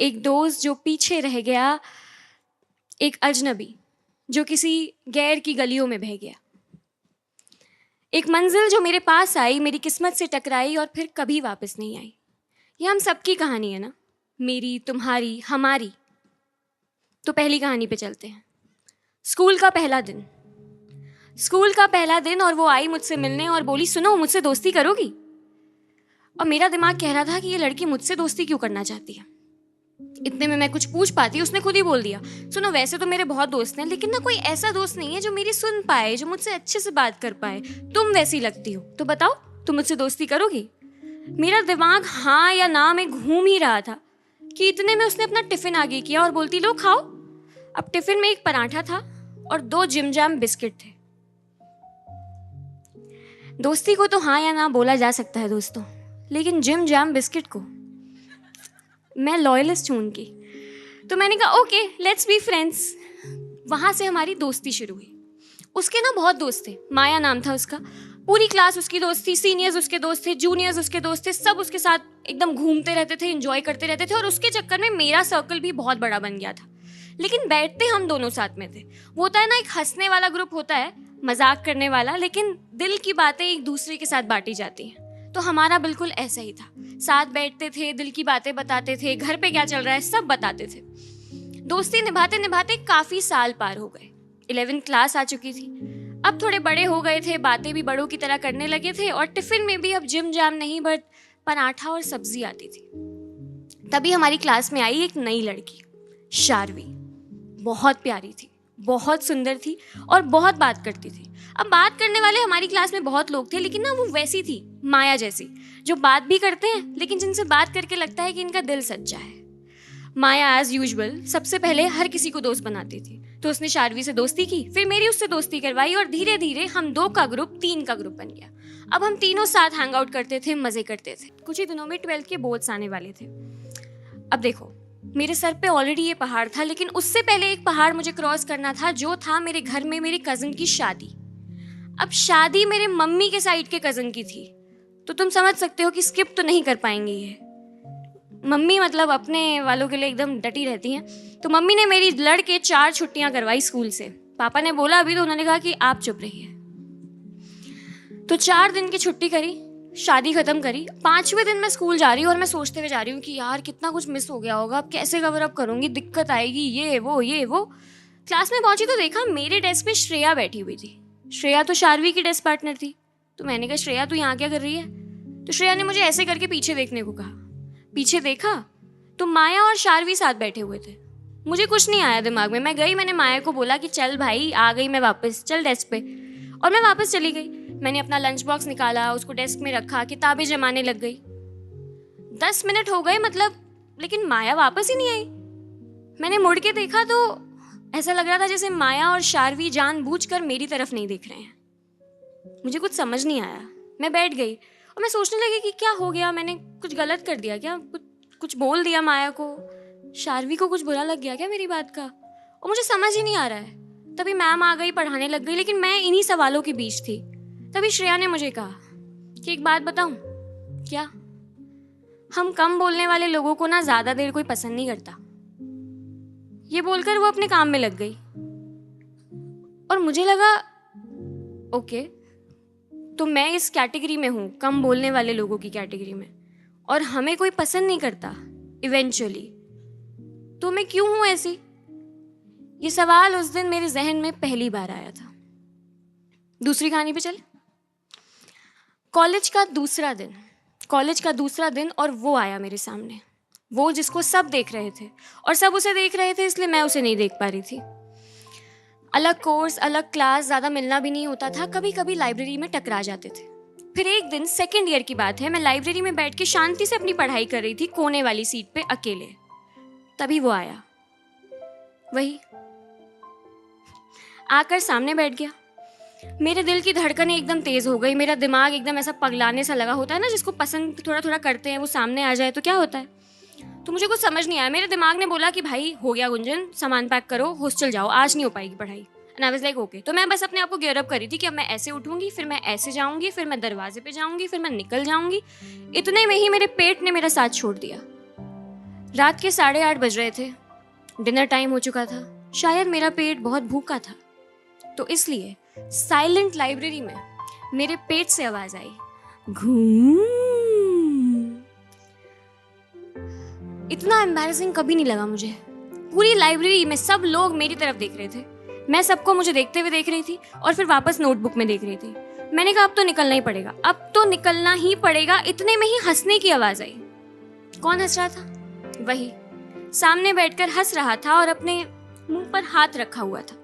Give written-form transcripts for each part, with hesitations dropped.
एक दोस्त जो पीछे रह गया, एक अजनबी जो किसी गैर की गलियों में बह गया, एक मंजिल जो मेरे पास आई, मेरी किस्मत से टकराई और फिर कभी वापस नहीं आई। ये हम सबकी कहानी है ना, मेरी, तुम्हारी, हमारी। तो पहली कहानी पे चलते हैं। स्कूल का पहला दिन। स्कूल का पहला दिन और वो आई मुझसे मिलने और बोली, सुनो मुझसे दोस्ती करोगी? और मेरा दिमाग कह रहा था कि ये लड़की मुझसे दोस्ती क्यों करना चाहती है। इतने में मैं कुछ पूछ पाती, उसने खुद ही बोल दिया, सुनो वैसे तो मेरे बहुत दोस्त हैं, लेकिन ना कोई ऐसा दोस्त नहीं है जो मेरी सुन पाए, जो मुझसे अच्छे से बात कर पाए। तुम वैसी लगती हो, तो बताओ तुम मुझसे दोस्ती करोगी? मेरा दिमाग हाँ या ना में घूम ही रहा था कि इतने में उसने अपना टिफिन आगे किया और बोलती, लो खाओ। अब टिफिन में एक पराठा था और 2 जिम जैम बिस्किट थे। दोस्ती को तो हाँ या ना बोला जा सकता है दोस्तों, लेकिन जिम जैम बिस्किट को मैं लॉयलिस्ट हूं उनकी, तो मैंने कहा ओके लेट्स बी फ्रेंड्स। वहां से हमारी दोस्ती शुरू हुई। उसके ना बहुत दोस्त थे, माया नाम था उसका। पूरी क्लास उसकी दोस्त थी, सीनियर्स उसके दोस्त थे, जूनियर्स उसके दोस्त थे, सब उसके साथ एकदम घूमते रहते थे, एंजॉय करते रहते थे। और उसके चक्कर में मेरा सर्कल भी बहुत बड़ा बन गया था, लेकिन बैठते हम दोनों साथ में थे। वो होता है ना, एक हंसने वाला ग्रुप होता है, मजाक करने वाला, लेकिन दिल की बातें एक दूसरे के साथ बांटी जाती हैं। तो हमारा बिल्कुल ऐसा ही था, साथ बैठते थे, दिल की बातें बताते थे, घर पे क्या चल रहा है सब बताते थे। दोस्ती निभाते निभाते काफी साल पार हो गए। 11th क्लास आ चुकी थी, अब थोड़े बड़े हो गए थे, बातें भी बड़ों की तरह करने लगे थे। और टिफिन में भी अब जिम जाम नहीं, बट पराठा और सब्जी आती थी। तभी हमारी क्लास में आई एक नई लड़की, शार्वी। बहुत प्यारी थी, बहुत सुंदर थी और बहुत बात करती थी। अब बात करने वाले हमारी क्लास में बहुत लोग थे, लेकिन ना वो वैसी थी, माया जैसी, जो बात भी करते हैं लेकिन जिनसे बात करके लगता है कि इनका दिल सच्चा है। माया एज यूजुअल सबसे पहले हर किसी को दोस्त बनाती थी, तो उसने शार्वी से दोस्ती की, फिर मेरी उससे दोस्ती करवाई और धीरे धीरे हम 2 का ग्रुप 3 का ग्रुप बन गया। अब हम तीनों साथ हैंग आउट करते थे, मजे करते थे। कुछ ही दिनों में 12th के बोर्ड्स आने वाले थे। अब देखो, मेरे सर पे ऑलरेडी ये पहाड़ था, लेकिन उससे पहले एक पहाड़ मुझे क्रॉस करना था, जो था मेरे घर में मेरी कजिन की शादी। अब शादी मेरे मम्मी के साइड के कजिन की थी, तो तुम समझ सकते हो कि स्किप तो नहीं कर पाएंगे ये। मम्मी मतलब अपने वालों के लिए एकदम डटी रहती हैं। तो मम्मी ने मेरी लड़ के 4 छुट्टियां करवाई स्कूल से। पापा ने बोला अभी, तो उन्होंने कहा कि आप चुप रहिए। तो 4 दिन की छुट्टी करी, शादी खत्म करी। 5वें दिन मैं स्कूल जा रही हूँ और मैं सोचते हुए जा रही हूँ कि यार कितना कुछ मिस हो गया होगा, अब कैसे कवर अप करूंगी, दिक्कत आएगी, ये वो। क्लास में पहुंची तो देखा मेरे डेस्क पे श्रेया बैठी हुई थी। श्रेया तो शार्वी की डेस्क पार्टनर थी। तो मैंने कहा, श्रेया तू यहाँ क्या कर रही है? तो श्रेया ने मुझे ऐसे करके पीछे देखने को कहा। पीछे देखा तो माया और शार्वी साथ बैठे हुए थे। मुझे कुछ नहीं आया दिमाग में, मैं गई, मैंने माया को बोला कि चल भाई आ गई मैं वापस, चल डेस्क पे। और मैं वापस चली गई। मैंने अपना लंच बॉक्स निकाला, उसको डेस्क में रखा, किताबें जमाने लग गई। 10 मिनट हो गए मतलब, लेकिन माया वापस ही नहीं आई। मैंने मुड़ के देखा तो ऐसा लग रहा था जैसे माया और शार्वी जानबूझकर मेरी तरफ नहीं देख रहे हैं। मुझे कुछ समझ नहीं आया, मैं बैठ गई और मैं सोचने लगी कि क्या हो गया, मैंने कुछ गलत कर दिया क्या, कुछ बोल दिया माया को, शार्वी को कुछ बुरा लग गया क्या मेरी बात का? और मुझे समझ ही नहीं आ रहा है। तभी मैम आ गई, पढ़ाने लग गई, लेकिन मैं इन्हीं सवालों के बीच थी। तभी श्रेया ने मुझे कहा कि एक बात बताऊं? क्या? हम कम बोलने वाले लोगों को ना ज्यादा देर कोई पसंद नहीं करता। ये बोलकर वो अपने काम में लग गई और मुझे लगा ओके, तो मैं इस कैटेगरी में हूं, कम बोलने वाले लोगों की कैटेगरी में, और हमें कोई पसंद नहीं करता इवेंचुअली, तो मैं क्यों हूं ऐसी? ये सवाल उस दिन मेरे जहन में पहली बार आया था। दूसरी कहानी पे चल। कॉलेज का दूसरा दिन और वो आया मेरे सामने, वो जिसको सब देख रहे थे और सब उसे देख रहे थे, इसलिए मैं उसे नहीं देख पा रही थी। अलग कोर्स, अलग क्लास, ज्यादा मिलना भी नहीं होता था, कभी कभी लाइब्रेरी में टकरा जाते थे। फिर एक दिन 2nd ईयर की बात है, मैं लाइब्रेरी में बैठ के शांति से अपनी पढ़ाई कर रही थी, कोने वाली सीट पे अकेले। तभी वो आया, वही आकर सामने बैठ गया। मेरे दिल की धड़कनें एकदम तेज हो गई, मेरा दिमाग एकदम ऐसा पगलाने सा लगा। होता है ना जिसको पसंद थोड़ा थोड़ा करते हैं, वो सामने आ जाए तो क्या होता है। तो मुझे कुछ समझ नहीं आया। मेरे दिमाग ने बोला कि भाई हो गया गुंजन, सामान पैक करो, हॉस्टल जाओ, आज नहीं हो पाएगी पढ़ाई। And I was like okay. तो मैं बस अपने आप को गियर अप करी थी कि अब मैं ऐसे उठूंगी, फिर मैं ऐसे जाऊंगी, फिर मैं दरवाजे पे जाऊंगी, फिर मैं निकल जाऊंगी। इतने में ही मेरे पेट ने मेरा साथ छोड़ दिया। रात के 8:30 बज रहे थे, डिनर टाइम हो चुका था, शायद मेरा पेट बहुत भूखा था, तो इसलिए साइलेंट लाइब्रेरी में मेरे पेट से आवाज आई, घूम। इतना एम्बैरेसिंग कभी नहीं लगा मुझे। पूरी लाइब्रेरी में सब लोग मेरी तरफ देख रहे थे, मैं सबको मुझे देखते हुए देख रही थी और फिर वापस नोटबुक में देख रही थी। मैंने कहा अब तो निकलना ही पड़ेगा, अब तो निकलना ही पड़ेगा। इतने में ही हंसने की आवाज आई। कौन हंस रहा था? वही सामने बैठकर हंस रहा था और अपने मुंह पर हाथ रखा हुआ था।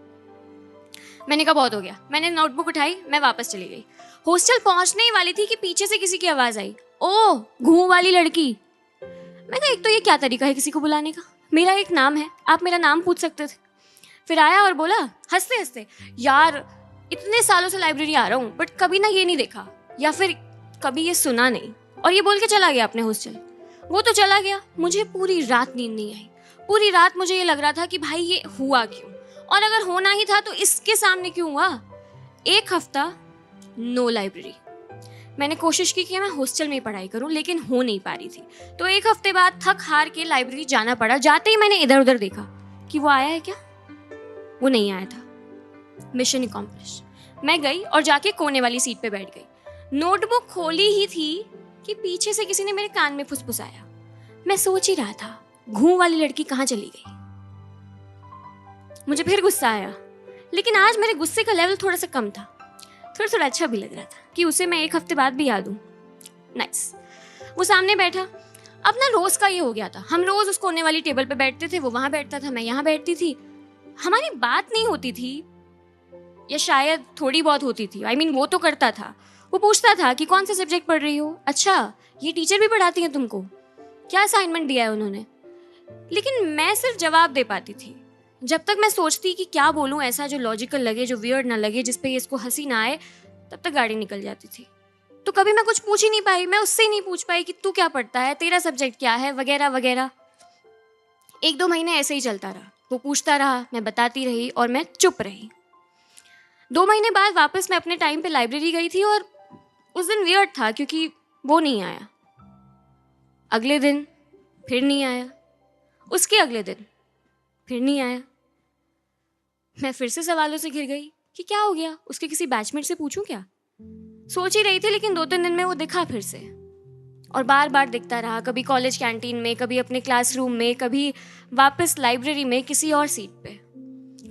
मैंने कहा बहुत हो गया, मैंने नोटबुक उठाई, मैं वापस चली गई। हॉस्टल पहुंचने ही वाली थी कि पीछे से किसी की आवाज आई, ओ घूम वाली लड़की। मैं कहा एक तो ये क्या तरीका है किसी को बुलाने का, मेरा एक नाम है, आप मेरा नाम पूछ सकते थे। फिर आया और बोला हंसते हंसते, यार इतने सालों से लाइब्रेरी आ रहा हूँ बट कभी ना ये नहीं देखा या फिर कभी ये सुना नहीं, और ये बोल के चला गया अपने हॉस्टल। वो तो चला गया, मुझे पूरी रात नींद नहीं आई। पूरी रात मुझे ये लग रहा था कि भाई ये हुआ क्यों, और अगर होना ही था तो इसके सामने क्यों हुआ। एक हफ्ता नो लाइब्रेरी। मैंने कोशिश की कि मैं हॉस्टल में ही पढ़ाई करूं, लेकिन हो नहीं पा रही थी। तो एक हफ्ते बाद थक हार के लाइब्रेरी जाना पड़ा। जाते ही मैंने इधर उधर देखा कि वो आया है क्या। वो नहीं आया था। Mission accomplish. मैं गई और जाके कोने वाली सीट पे बैठ गई। नोटबुक खोली ही थी कि पीछे से किसी ने मेरे कान में फुसफुसाया। मैं सोच ही रहा था घूम वाली लड़की कहाँ चली गई। मुझे फिर गुस्सा आया, लेकिन आज मेरे गुस्से का लेवल थोड़ा सा कम था। थोड़ा अच्छा भी लग रहा था कि उसे मैं एक हफ्ते बाद भी याद हूँ। नाइस। वो सामने बैठा। अब ना रोज का ये हो गया था, हम रोज उस कोने वाली टेबल पे बैठते थे, वो वहां बैठता था, मैं यहाँ बैठती थी। हमारी बात नहीं होती थी, या शायद थोड़ी बहुत होती थी। I mean, वो तो करता था। वो पूछता था कि कौन सा सब्जेक्ट पढ़ रही हो, अच्छा ये टीचर भी पढ़ाती हैं तुमको, क्या असाइनमेंट दिया है उन्होंने। लेकिन मैं सिर्फ जवाब दे पाती थी। जब तक मैं सोचती कि क्या बोलूं ऐसा जो लॉजिकल लगे, जो वियर्ड ना लगे, जिसपे इसको हंसी ना आए, तब तक गाड़ी निकल जाती थी। तो कभी मैं कुछ पूछ ही नहीं पाई। मैं उससे ही नहीं पूछ पाई कि तू क्या पढ़ता है, तेरा सब्जेक्ट क्या है, वगैरह वगैरह। 1-2 महीने ऐसे ही चलता रहा। वो पूछता रहा, मैं बताती रही और मैं चुप रही। 2 महीने बाद वापस मैं अपने टाइम पे लाइब्रेरी गई थी और उस दिन वियर्ड था क्योंकि वो नहीं आया। अगले दिन फिर नहीं आया, उसके अगले दिन फिर नहीं आया। मैं फिर से सवालों से घिर गई कि क्या हो गया, उसके किसी बैचमेट से पूछूं क्या। सोच ही रही थी, लेकिन 2-3 दिन में वो दिखा फिर से, और बार बार दिखता रहा। कभी कॉलेज कैंटीन में, कभी अपने क्लासरूम में, कभी वापस लाइब्रेरी में किसी और सीट पे।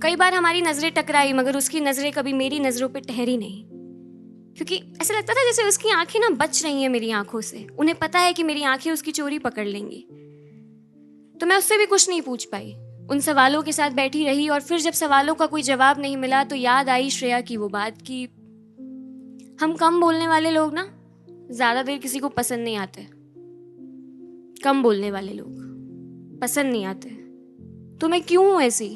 कई बार हमारी नजरें टकराई, मगर उसकी नजरें कभी मेरी नजरों पे ठहरी नहीं, क्योंकि ऐसा लगता था जैसे उसकी आंखें ना बच रही हैं मेरी आंखों से। उन्हें पता है कि मेरी आंखें उसकी चोरी पकड़ लेंगी। तो मैं उससे भी कुछ नहीं पूछ पाई, उन सवालों के साथ बैठी रही। और फिर जब सवालों का कोई जवाब नहीं मिला तो याद आई श्रेया की वो बात कि हम कम बोलने वाले लोग ना ज्यादा देर किसी को पसंद नहीं आते। कम बोलने वाले लोग पसंद नहीं आते। तो मैं क्यों हूं ऐसी?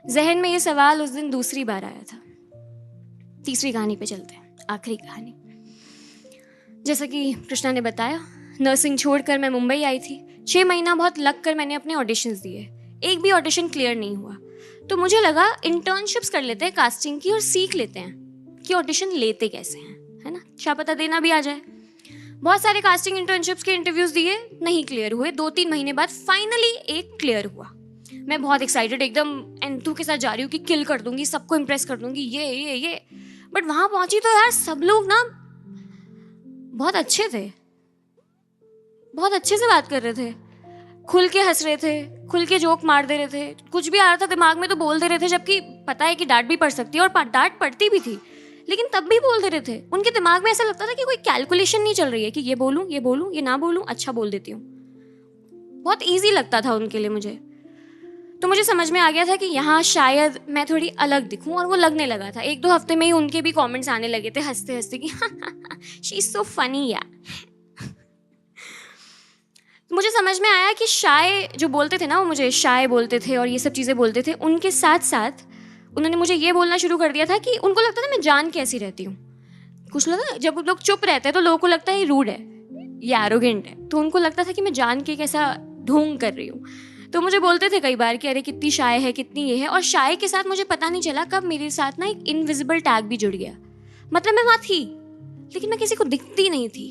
जहन में ये सवाल उस दिन दूसरी बार आया था। तीसरी कहानी पे चलते हैं, आखिरी कहानी। जैसा कि कृष्णा ने बताया, नर्सिंग छोड़कर मैं मुंबई आई थी। 6 महीना बहुत लग कर मैंने अपने ऑडिशंस दिए, एक भी ऑडिशन क्लियर नहीं हुआ। तो मुझे लगा इंटर्नशिप्स कर लेते हैं कास्टिंग की और सीख लेते हैं कि ऑडिशन लेते कैसे हैं, है ना, क्या पता देना भी आ जाए। बहुत सारे कास्टिंग इंटर्नशिप्स के इंटरव्यूज दिए, नहीं क्लियर हुए। 2-3 महीने बाद फाइनली एक क्लियर हुआ। मैं बहुत एक्साइटेड, एकदम एंथू के साथ जा रही हूँ कि किल कर दूंगी, सबको इम्प्रेस कर दूंगी, ये। बट वहां पहुंची तो यार सब लोग ना बहुत अच्छे थे, बहुत अच्छे से बात कर रहे थे, खुल के हंस रहे थे, खुल के जोक मार दे रहे थे। कुछ भी आ रहा था दिमाग में तो बोल दे रहे थे, जबकि पता है कि डांट भी पड़ सकती है और डांट पड़ती भी थी, लेकिन तब भी बोल दे रहे थे। उनके दिमाग में ऐसा लगता था कि कोई कैलकुलेशन नहीं चल रही है कि ये बोलूं, ये ना बोलूं, अच्छा बोल देती हूँ। बहुत ईजी लगता था उनके लिए मुझे। तो मुझे समझ में आ गया था कि यहाँ शायद मैं थोड़ी अलग दिखूं, और वो लगने लगा था। 1-2 हफ्ते में ही उनके भी कमेंट्स आने लगे थे हंसते हंसते कि शी इज सो फनी यार। मुझे समझ में आया कि शाय जो बोलते थे ना, वो मुझे शाय बोलते थे और ये सब चीज़ें बोलते थे। उनके साथ साथ उन्होंने मुझे ये बोलना शुरू कर दिया था कि उनको लगता था मैं जान कैसी रहती हूँ। कुछ लोग जब लोग चुप रहते हैं तो लोगों को लगता है ये रूड है, ये एरोगेंट है, तो उनको लगता था कि मैं जान के कैसा ढोंग कर रही हूँ। तो मुझे बोलते थे कई बार कि अरे कितनी शाय है, कितनी ये है। और शाय के साथ मुझे पता नहीं चला कब मेरे साथ ना एक इनविजिबल टैग भी जुड़ गया। मतलब मैं वहाँ थी, लेकिन मैं किसी को दिखती नहीं थी।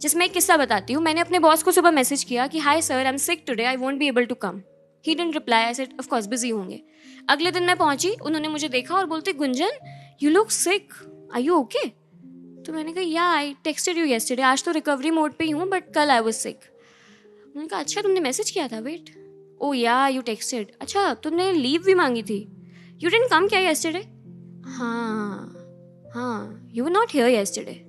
जिसमें एक किस्सा बताती हूँ. मैंने अपने बॉस को सुबह मैसेज किया कि hi sir, I am sick today, I won't be able to come. He didn't reply. I said of course busy होंगे. अगले दिन मैं पहुंची, उन्होंने मुझे देखा और बोलते Gunjan you look sick, are you okay? तो मैंने कहा या आई टेक्सटेड यू येस्टरडे. आज तो रिकवरी मोड पे ही हूँ बट कल आई वाज सिक. उन्होंने कहा अच्छा तुमने मैसेज किया था. वेट, ओ या यू टेक्सटेड. अच्छा तुमने लीव भी मांगी थी. यू डिडंट कम क्या येस्टरडे? हाँ, you were not here yesterday.